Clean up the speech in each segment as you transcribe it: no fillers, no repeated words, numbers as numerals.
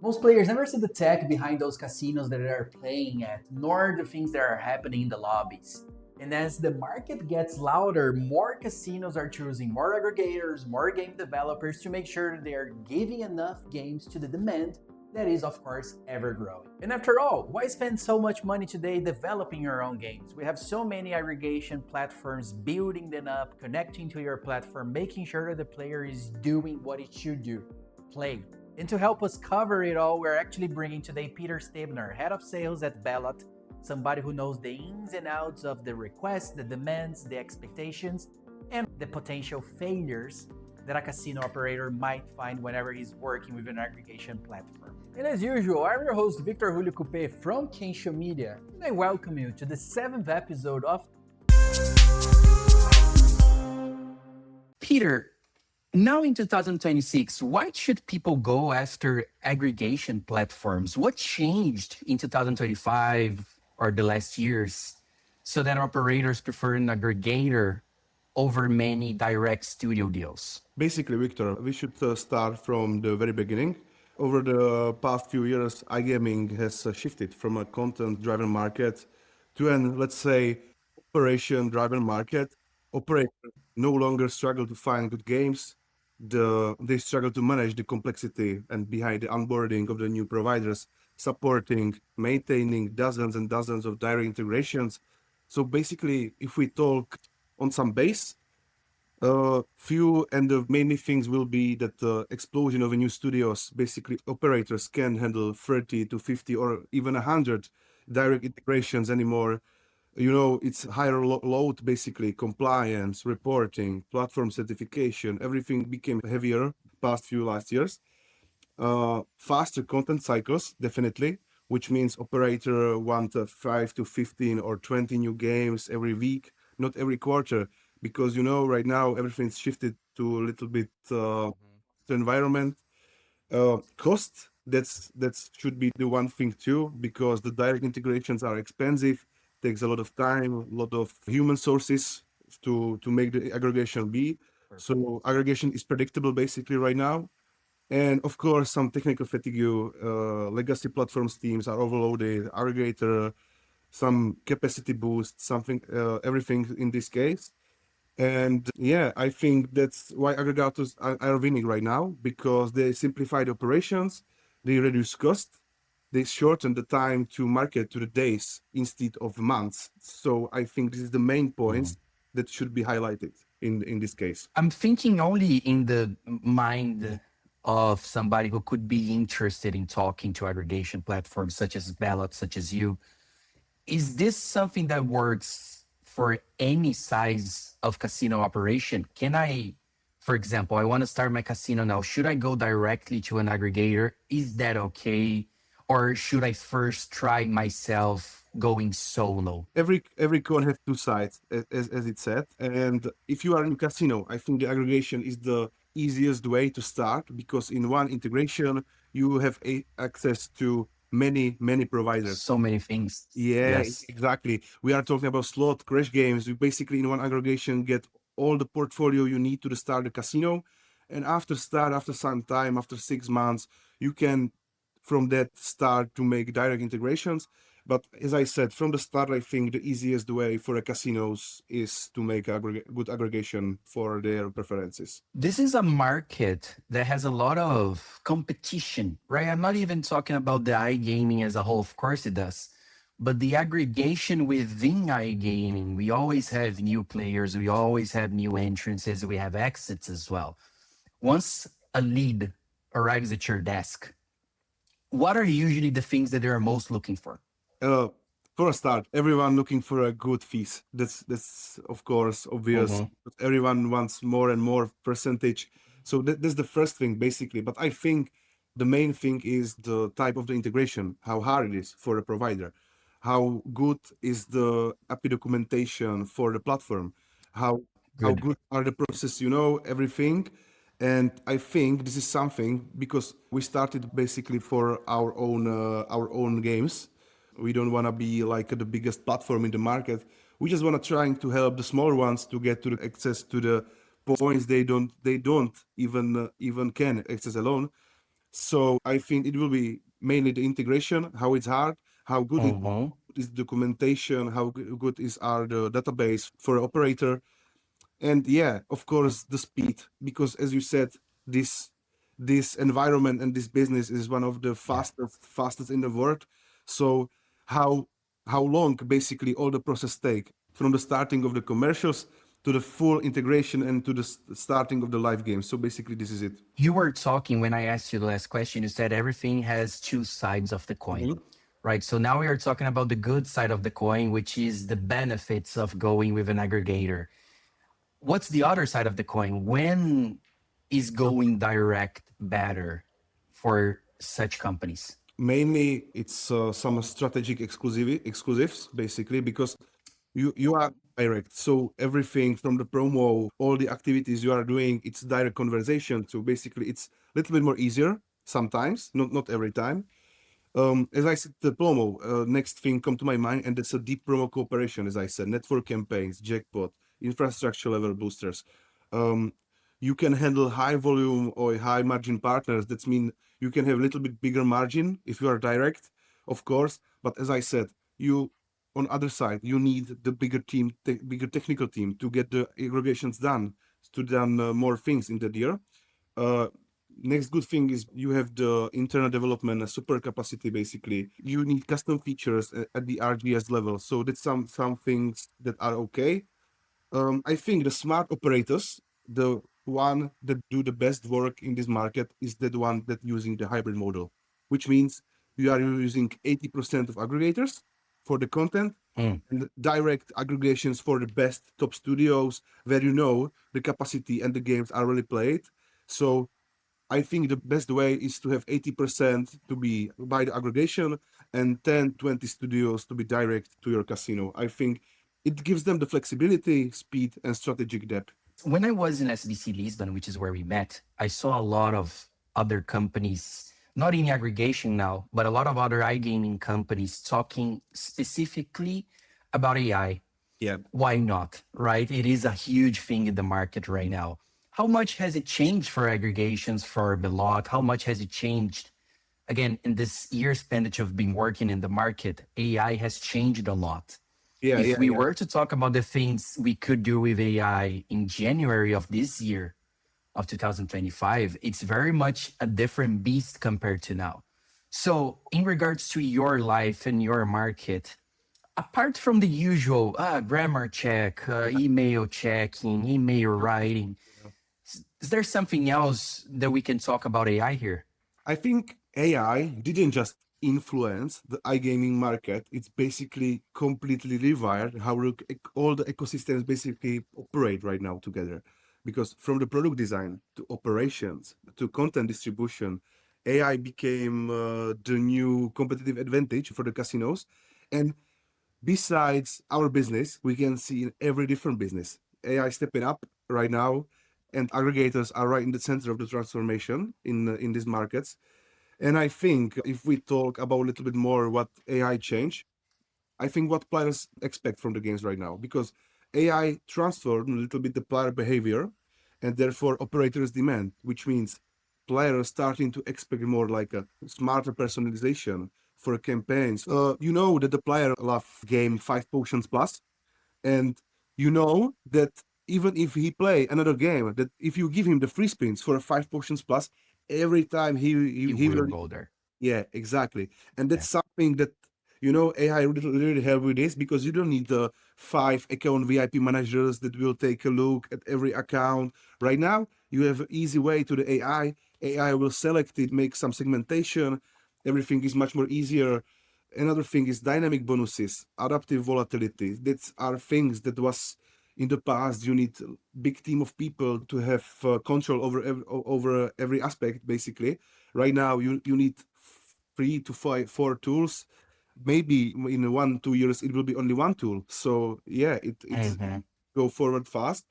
Most players never see the tech behind those casinos that they are playing at, nor the things that are happening in the lobbies. And as the market gets louder, more casinos are choosing more aggregators, more game developers to make sure that they are giving enough games to the demand that is, of course, ever growing. And after all, why spend so much money today developing your own games? We have so many aggregation platforms building them up, connecting to your platform, making sure that the player is doing what it should do, play. And to help us cover it all, we're actually bringing today Petr Štýbnar, head of sales at Bellot, somebody who knows the ins and outs of the requests, the demands, the expectations, and the potential failures that a casino operator might find whenever he's working with an aggregation platform. And as usual, I'm your host, Victor Julio Coupe from Kensho Media, and I welcome you to the 7th episode of Petr. Now in 2026, why should people go after aggregation platforms? What changed in 2025 or the last years so that operators prefer an aggregator over many direct studio deals? Basically, Victor, we should start from the very beginning. Over the past few years, iGaming has shifted from a content-driven market to an, let's say, operation-driven market. Operators no longer struggle to find good games. They struggle to manage the complexity and behind the onboarding of the new providers, supporting, maintaining dozens and dozens of direct integrations. So basically, if we talk on some base, few and the mainly things will be that the explosion of new studios, basically operators can handle 30 to 50 or even 100 direct integrations anymore. You know, it's higher load, basically compliance, reporting, platform certification, everything became heavier past last years. Faster content cycles, definitely, which means operator want 5 to 15 or 20 new games every week, not every quarter, because you know right now everything's shifted to a little bit the environment. Cost, that's should be the one thing too, because the direct integrations are expensive, takes a lot of time, a lot of human sources to make the aggregation be. So aggregation is predictable basically right now. And of course, some technical fatigue. Legacy platforms teams are overloaded. Aggregator, some capacity boost, something, everything in this case. And yeah, I think that's why aggregators are winning right now, because they simplify the operations, they reduce cost, they shorten the time to market to the days instead of months. So I think this is the main points that should be highlighted in this case. I'm thinking only in the mind of somebody who could be interested in talking to aggregation platforms such as Bellot, such as you. Is this something that works for any size of casino operation? Can I, for example, I want to start my casino now. Should I go directly to an aggregator? Is that okay? Or should I first try myself going solo? Every coin has two sides, as it said. And if you are in casino, I think the aggregation is the easiest way to start, because in one integration you have access to many providers. So many things. Yeah, Yes. exactly. We are talking about slot crash games. You basically in one aggregation get all the portfolio you need to start the casino, and after some time, after 6 months, you can from that start to make direct integrations. But as I said from the start, I think the easiest way for the casinos is to make good aggregation for their preferences. This is a market that has a lot of competition, right? I'm not even talking about the iGaming as a whole. Of course it does. But the aggregation within iGaming, we always have new players, we always have new entrances, we have exits as well. Once a lead arrives at your desk, what are usually the things that they're most looking for? Uh, for a start, everyone looking for a good fees. That's of course obvious. But everyone wants more and more percentage. So that's the first thing basically. But I think the main thing is the type of the integration, how hard it is for a provider, how good is the API documentation for the platform, how Good. good are the process, you know, everything. And I think this is something, because we started basically for our own games. We don't want to be like the biggest platform in the market. We just want to trying to help the smaller ones to get to the access to the points they don't even can access alone. So I think it will be mainly the integration, how it's hard, how good it Mm-hmm. is documentation, how good is our the database for operator, and yeah, of course the speed, because as you said, this environment and this business is one of the Yeah. fastest in the world. So how how long basically all the process take from the starting of the commercials to the full integration and to the starting of the live game. So basically this is it. You were talking when I asked you the last question, you said everything has two sides of the coin, Mhm. right? So now we are talking about the good side of the coin, which is the benefits of going with an aggregator. What's the other side of the coin? When is going direct better for such companies? Mainly it's some strategic exclusives basically, because you are direct, so everything from the promo, all the activities you are doing, it's direct conversation. So basically it's a little bit more easier sometimes, not every time. As I said, the promo, next thing come to my mind, and it's a deep promo cooperation. As I said, network campaigns, jackpot, infrastructure level boosters. Um, you can handle high volume or high margin partners. That's mean you can have a little bit bigger margin if you are direct, of course. But as I said, you on other side, you need the bigger team, bigger technical team to get the aggregations done, to done more things in the year. Uh, Next good thing is you have the internal development, a super capacity basically. You need custom features at the RGS level. So that's some things that are okay. I think the smart operators, the one that do the best work in this market, is the one that using the hybrid model, which means you are using 80% of aggregators for the content Mm. and direct aggregations for the best top studios where you know the capacity and the games are really played. So I think the best way is to have 80% to be by the aggregation and 10, 20 studios to be direct to your casino. I think it gives them the flexibility, speed, and strategic depth. When I was in SBC Lisbon, which is where we met, I saw a lot of other companies, not in aggregation now, but a lot of other iGaming companies talking specifically about AI. Yeah. Why not? Right? It is a huge thing in the market right now. How much has it changed for aggregations for Bellot? How much has it changed? Again, in this year span that you've been working in the market, AI has changed a lot. Yeah, If yeah, we yeah. were to talk about the things we could do with AI in January of this year, of 2025, it's very much a different beast compared to now. So, in regards to your life and your market, apart from the usual grammar check, email checking, email writing, is there something else that we can talk about AI here? I think AI didn't just influence the iGaming market, it's basically completely rewired how all the ecosystems basically operate right now together. Because from the product design to operations to content distribution, AI became the new competitive advantage for the casinos. And besides our business, we can see in every different business AI stepping up right now, and aggregators are right in the center of the transformation in these markets. And I think if we talk about a little bit more what AI changed, I think what players expect from the games right now, because AI transformed a little bit the player behavior and therefore operators demand, which means players starting to expect more like a smarter personalization for campaigns. You know that the player love game 5 potions plus, and you know that even if he play another game, that if you give him the free spins for a 5 potions plus, every time It he will will. go there. Yeah, exactly. And Yeah. that's something that, AI really help with this, because you don't need the 5 account VIP managers that will take a look at every account. Right now, you have an easy way to the AI. AI will select it, make some segmentation. Everything is much more easier. Another thing is dynamic bonuses, adaptive volatility. That's are things that was in the past. You need a big team of people to have control over every aspect, basically. Right now, you need 3 to 5, 4 tools. Maybe in 1 2 years it will be only one tool. So yeah, it's Mhm. go forward fast.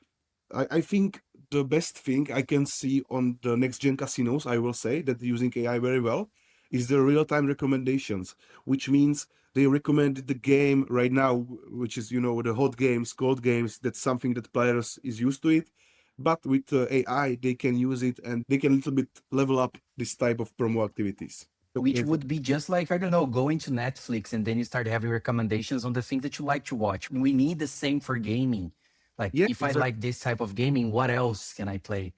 I think the best thing I can see on the next gen casinos, I will say that using AI very well, is the real time recommendations, which means they recommend the game right now, which is the hot games, cold games. That's something that players is used to it. but with AI, they can use it and they can a little bit level up this type of promo activities. Which would be just like, I don't know, going to Netflix and then you start having recommendations on the things that you like to watch. We need the same for gaming. Like, Yeah, if I exactly. like this type of gaming, what else can I play?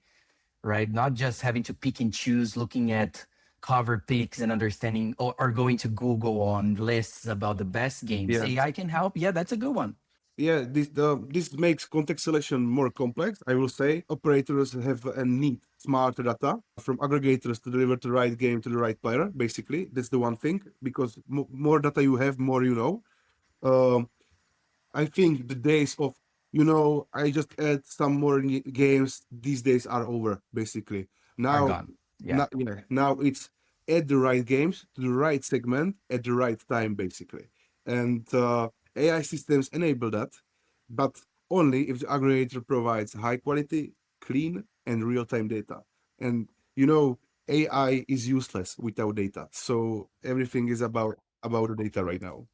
Right? Not just having to pick and choose, looking at cover picks and understanding, or going to Google on lists about the best games. Yeah. AI can help. Yeah, that's a good one. Yeah, this makes context selection more complex. I will say operators have a need smarter data from aggregators to deliver the right game to the right player. Basically, that's the one thing, because more data you have, more you know. Um, I think the days of, I just add some more games, these days are over. Basically, Are now, gone. Yeah. now it's add the right games to the right segment at the right time, basically. And AI systems enable that, but only if the aggregator provides high quality, clean, and real time data. And AI is useless without data. So everything is about the data right now.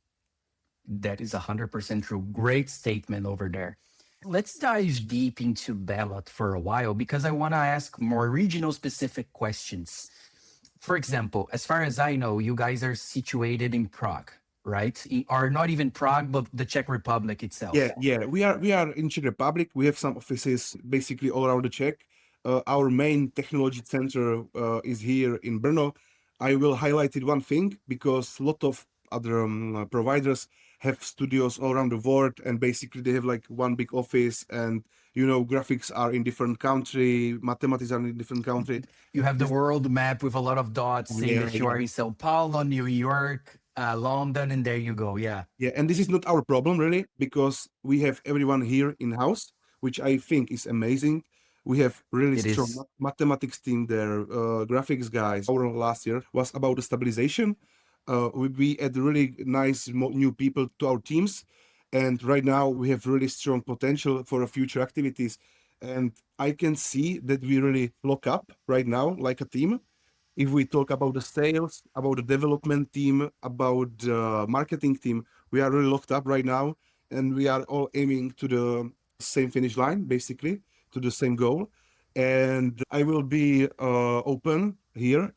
That is 100% true. Great statement over there. Let's dive deep into Bellot for a while because I want to ask more regional specific questions. For example, as far as I know, you guys are situated in Prague, right? Or not even Prague, but the Czech Republic itself. Yeah. We are in Czech Republic. We have some offices basically all around the Czech. Our main technology center is here in Brno. I will highlight it one thing because a lot of other providers have studios all around the world, and basically they have like one big office, and graphics are in different country, mathematics are in different country. You have the world map with a lot of dots saying Yeah, that you are in Sao Paulo, New York, London, and there you go. Yeah. Yeah, and this is not our problem really, because we have everyone here in house, which I think is amazing. We have really It strong is. mathematics team there, graphics guys. Our last year was about the stabilization. We add really nice new people to our teams, and right now we have really strong potential for future activities. And I can see that we really lock up right now like a team. If we talk about the sales, about the development team, about the marketing team, we are really locked up right now, and we are all aiming to the same finish line, basically, to the same goal. And I will be open here,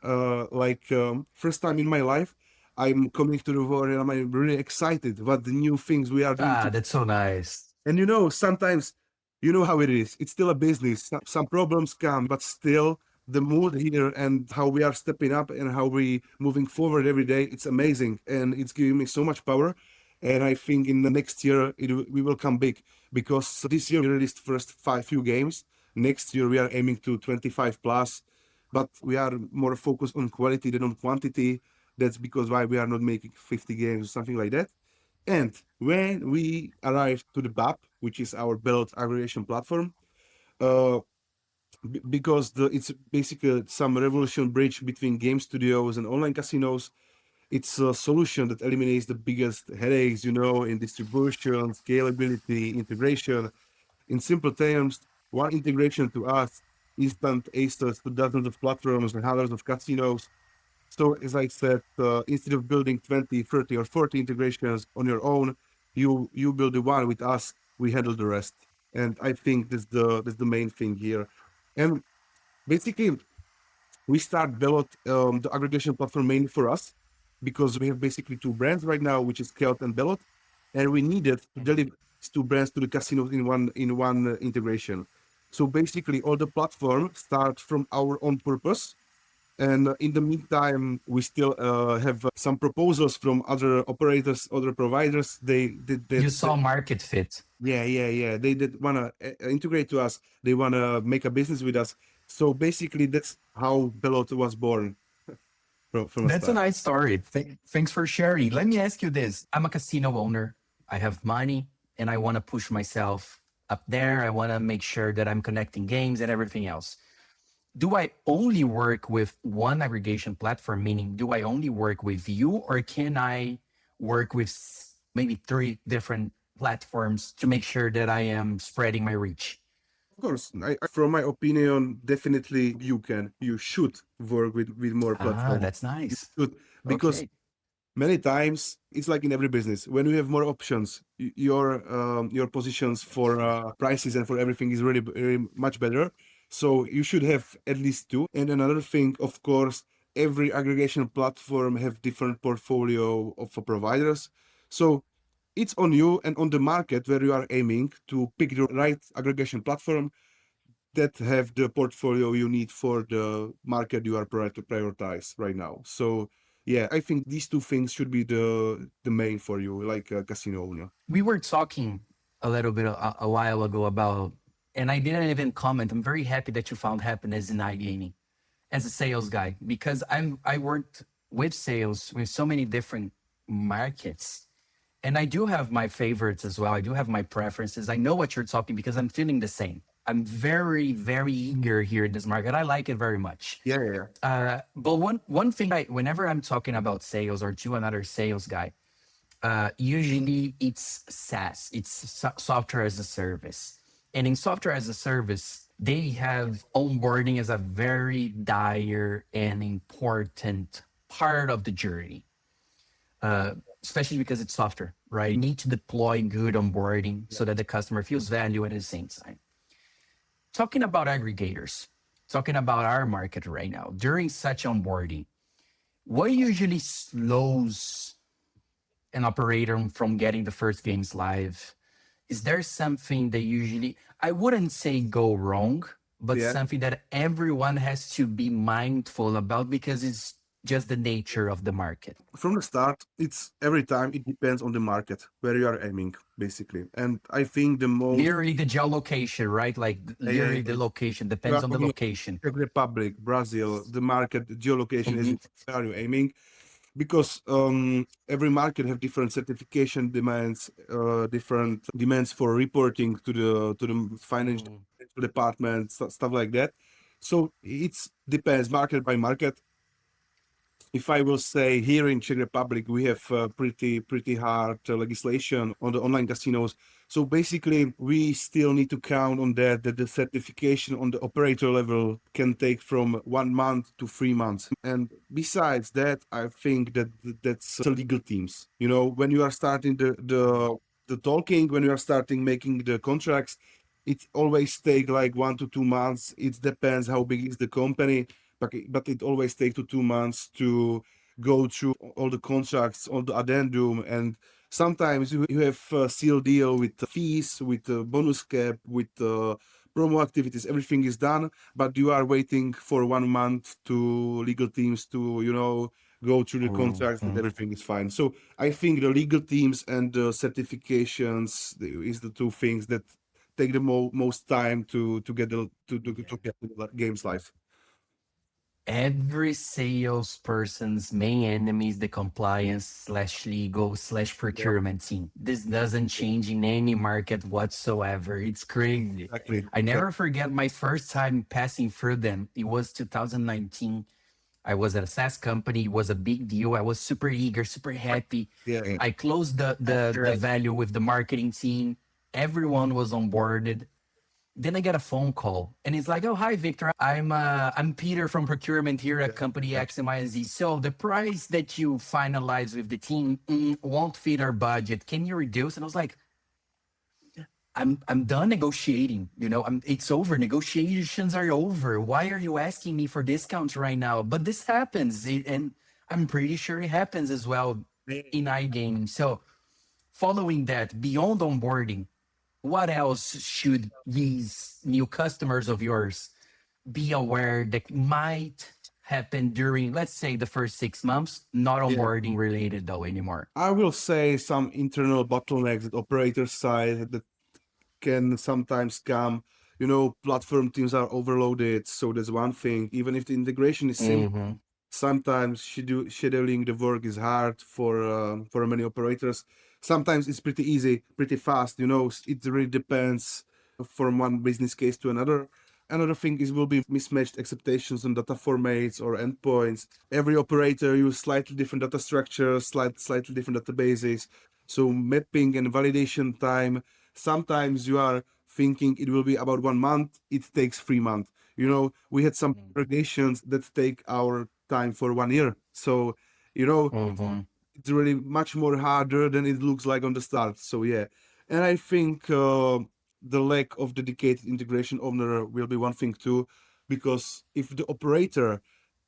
first time in my life, I'm coming to the world, and I'm really excited what the new things we are doing. That's so nice. And sometimes, how it is. It's still a business. Some problems come, but still the mood here and how we are stepping up and how we moving forward every day, it's amazing. And it's giving me so much power. And I think in the next year, we will come big, because this year we released first few games. Next year, we are aiming to 25 plus, but we are more focused on quality than on quantity. That's because why we are not making 50 games or something like that. And when we arrived to the BAP, which is our Bellot aggregation platform, uh, because it's basically some revolution bridge between game studios and online casinos. It's a solution that eliminates the biggest headaches, in distribution, scalability, integration. In simple terms, one integration to us, instant access to dozens of platforms and hundreds of casinos. So as I said, instead of building 20, 30, or 40 integrations on your own, you build the one with us. We handle the rest, and I think that's the main thing here. And basically, we start Bellot, the aggregation platform, mainly for us, because we have basically two brands right now, which is Kelt and Bellot, and we needed to deliver these two brands to the casinos in one integration. So basically, all the platform starts from our own purpose, and in the meantime, we still have some proposals from other operators, other providers. They did that. You saw market fit. Yeah. They did want to integrate to us. They want to make a business with us. So basically, that's how Bellot was born from a That's a start. nice story. Thanks for sharing. Let me ask you this. I'm a casino owner. I have money and I want to push myself up there. I want to make sure that I'm connecting games and everything else. Do I only work with one aggregation platform? Meaning, do I only work with you, or can I work with maybe three different platforms to make sure that I am spreading my reach? Of course, from my opinion, definitely you should work with more platforms. That's You nice. should, because Okay. many times it's like in every business. When you have more options, your positions for prices and for everything is really, really much better. So you should have at least two. And another thing, of course, every aggregation platform have different portfolio of providers. So it's on you and on the market where you are aiming to pick the right aggregation platform that have the portfolio you need for the market you are trying to prioritize right now. So yeah, I think these two things should be the main for you, like a casino owner. We were talking a little bit a while ago about, and I didn't even comment. I'm very happy that you found happiness in iGaming as a sales guy, because I worked with sales with so many different markets, and I do have my favorites as well. I do have my preferences. I know what you're talking because I'm feeling the same. I'm very, very eager here in this market. I like it very much. Yeah, yeah, yeah. But one thing, whenever I'm talking about sales or to another sales guy, usually it's SaaS, it's software as a service. And in software as a service, they have onboarding as a very dire and important part of the journey, especially because it's software, right? You need to deploy good onboarding so that the customer feels value at the same time. Talking about aggregators, talking about our market right now, during such onboarding, what usually slows an operator from getting the first games live? Is there something that usually, I wouldn't say go wrong, but Yeah. something that everyone has to be mindful about because it's just the nature of the market? From the start, it's every time it depends on the market where you are aiming, basically. And I think the most Literally the geolocation, right? Like literally the location you depends are on the talking location. Czech Republic, Brazil, the market, the geolocation is Mhm. where you aiming. Because every market have different certification demands, different demands for reporting to the financial department, stuff like that. So it's depends market by market. If I will say here in Czech Republic, we have pretty hard legislation on the online casinos. So basically, we still need to count on that the certification on the operator level can take from 1 month to 3 months. And besides that, I think that that's the legal teams. You know, when you are starting the talking, when you are starting making the contracts, it always take like 1 to 2 months. It depends how big is the company, but it always takes 2 months to go through all the contracts, all the addendum, and sometimes you have a seal deal with the fees, with the bonus cap, with the promo activities. Everything is done, but you are waiting for 1 month to legal teams to go through the contracts and everything is fine. So I think the legal teams and the certifications is the two things that take the most time to get the games live. Every salesperson's main enemy is the compliance slash legal slash Yeah, procurement team. This doesn't change in any market whatsoever. It's crazy. exactly. I never forget my first time passing through them. It was 2019. I was at a SaaS company. It was a big deal. I was super eager, super happy. Yeah. I closed the value with the marketing team. Everyone was onboarded. Then I get a phone call and it's like, "Oh, hi, Victor. I'm Peter from procurement here at company X and Y and Z. So the price that you finalize with the team won't fit our budget. Can you reduce?" And I was like, I'm done negotiating. It's over. Negotiations are over. Why are you asking me for discounts right now? But this happens, and I'm pretty sure it happens as well in iGaming. So following that, beyond onboarding, what else should these new customers of yours be aware that might happen during, let's say, the first 6 months, not Yeah. onboarding related though anymore? I will say some internal bottlenecks at operator side that can sometimes come. Platform teams are overloaded, so that's one thing. Even if the integration is simple, sometimes scheduling the work is hard for many operators. Sometimes it's pretty easy, pretty fast. It really depends from one business case to another. Another thing is will be mismatched expectations on data formats or endpoints. Every operator use slightly different data structures, slightly different databases. So mapping and validation time. Sometimes you are thinking it will be about 1 month. It takes 3 months. We had some aggregations that take our time for 1 year. So, Mhm. it's really much more harder than it looks like on the start. So yeah, and I think the lack of dedicated integration owner will be one thing too, because if the operator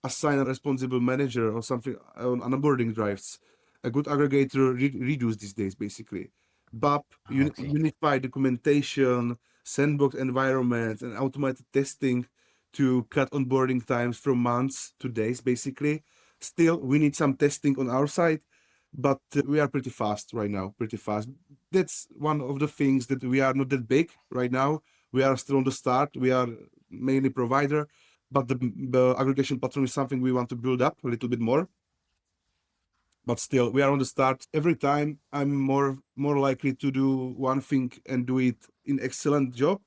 assign a responsible manager or something on onboarding drives, a good aggregator reduce these days basically. BAP, Okay. unified documentation, sandbox environment, and automated testing to cut onboarding times from months to days basically. Still, we need some testing on our side, but we are pretty fast right now, pretty fast. That's one of the things that we are not that big right now. We are still on the start. We are mainly provider, but the aggregation platform is something we want to build up a little bit more. But still, we are on the start. Every time I'm more likely to do one thing and do it in excellent job,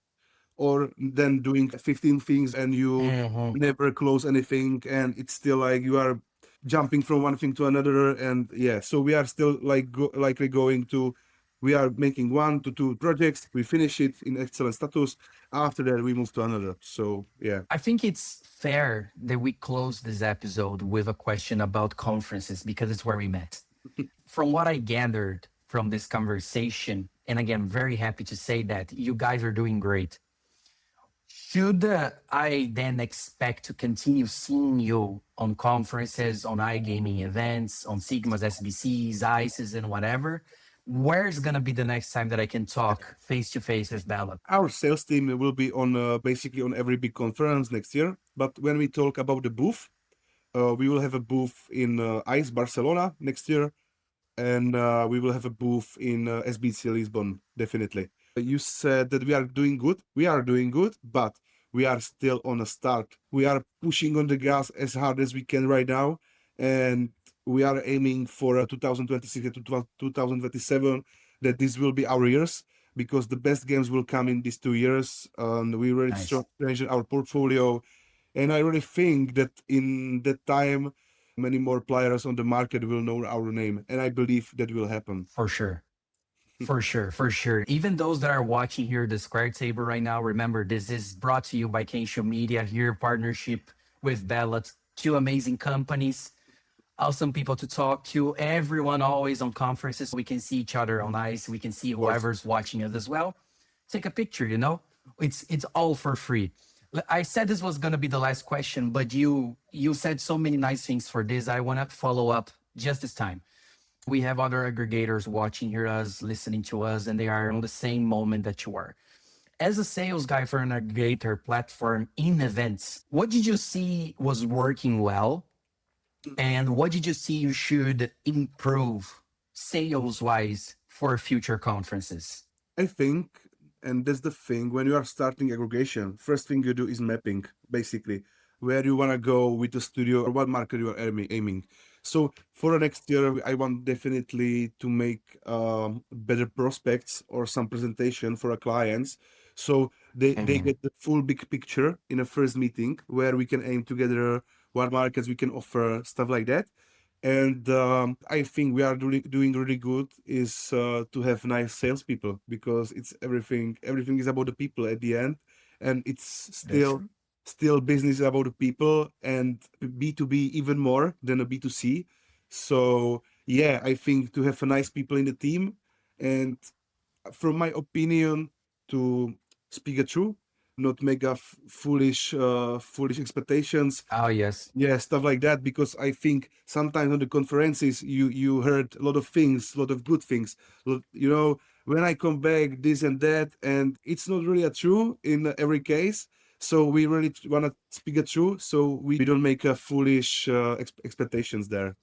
or than doing 15 things and you Mhm. never close anything, and it's still like you are jumping from one thing to another. And yeah, so we are still like likely going to, we are making 1 to 2 projects, we finish it in excellent status, after that we move to another. So yeah. I think it's fair that we close this episode with a question about conferences because it's where we met. From what I gathered from this conversation, and again, very happy to say that you guys are doing great. Should I then expect to continue seeing you on conferences, on iGaming events, on Sigma's SBCs, ICEs, and whatever? Where's going to be the next time that I can talk face to face with Bellot? Our sales team will be on basically on every big conference next year. But when we talk about the booth, we will have a booth in ICE Barcelona next year, and we will have a booth in SBC Lisbon, definitely. You said that we are doing good. We are doing good, but we are still on a start. We are pushing on the gas as hard as we can right now, and we are aiming for 2026 to 2027 that this will be our years, because the best games will come in these 2 years. And we really Nice. strengthen our portfolio, and I really think that in that time, many more players on the market will know our name, and I believe that will happen. For sure. For sure, for sure. Even those that are watching here, the Square Table right now, remember this is brought to you by Kensho Media, here partnership with Bellot, two amazing companies, awesome people to talk to. Everyone always on conferences, we can see each other on ice. We can see Of course. whoever's watching us as well. Take a picture, you know. It's all for free. I said this was gonna be the last question, but you said so many nice things for this. I want to follow up just this time. We have other aggregators watching here us, listening to us, and they are on the same moment that you are. As a sales guy for an aggregator platform in events, what did you see was working well? And what did you see you should improve sales wise for future conferences? I think, and that's the thing, when you are starting aggregation, first thing you do is mapping, basically, where you want to go with the studio or what market you are aiming. So for the next year, I want definitely to make better prospects or some presentation for our clients. So they Mhm. get the full big picture in a first meeting where we can aim together, what markets we can offer, stuff like that. And I think we are doing really good is to have nice salespeople, because it's everything is about the people at the end, and it's That's still true. still business about the people, and B2B even more than a B2C. So yeah, I think to have a nice people in the team, and from my opinion, to speak a true, not make a foolish expectations. Oh, yes. Yeah, stuff like that, because I think sometimes on the conferences you heard a lot of things, a lot of good things. You know, when I come back, this and that, and it's not really a true in every case. So we really want to speak a true, so we don't make a foolish expectations there.